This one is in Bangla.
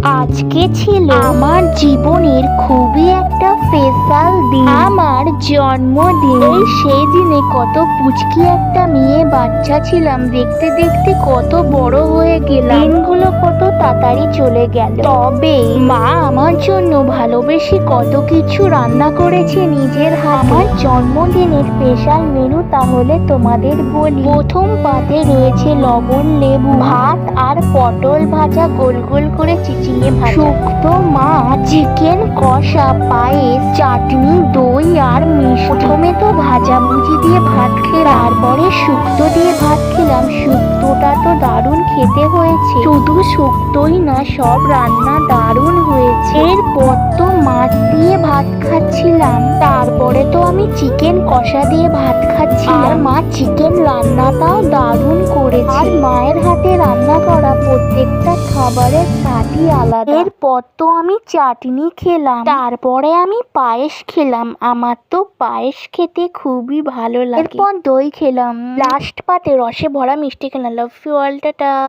আজকে ছিল আমার জীবনের খুবই একটা স্পেশাল দিন, আমার জন্মদিন। সেই দিনে কত পুচকি একটা মেয়ে বাচ্চা ছিলাম, দেখতে দেখতে কত বড় হয়ে গেলাম। দিনগুলো কত তাড়াতাড়ি চলে গেল। তবে মা আমার জন্য ভালোবেসে কত কিছু রান্না করেছে নিজের হাতে। আমার জন্মদিনের স্পেশাল মেনু তাহলে তোমাদের বলি। প্রথম পাতে রয়েছে লবণ লেবু, ভাত আর পটল ভাজা, গোল গোল করে চিচিঙে ভাজা, শুক্তো মাছ, চিকেন কষা, পায়েস, চাটনি, দই আর মিষ্টি। প্রথমে তো ভাজাভুজি দিয়ে ভাত খেলাম, তারপরে শুক্তো দিয়ে ভাত খেলাম। শুক্তোটা তো দারুণ খেতে হয়েছে, শুধু শুক্তোই না, সব রান্না দারুণ হয়েছে। এরপর তো মাছ দিয়ে ভাত খাচ্ছিলাম, তারপরে তো আমি চিকেন কষা দিয়ে ভাত খাচ্ছিলাম। আর মা চিকেন রান্নাটাও দারুণ করেছে, আর মায়ের হাতে রান্না করা প্রত্যেকটা খাবারের স্বাদই আলাদা। এরপর তো আমি চাটনি খেলাম, তারপরে আমি পায়েস খেলাম। আমার তো পায়েস খেতে খুবই ভালো লাগে। এরপর দই খেলাম, লাস্ট পাতে রসে ভরা মিষ্টি খেলাম। Love you all, tata.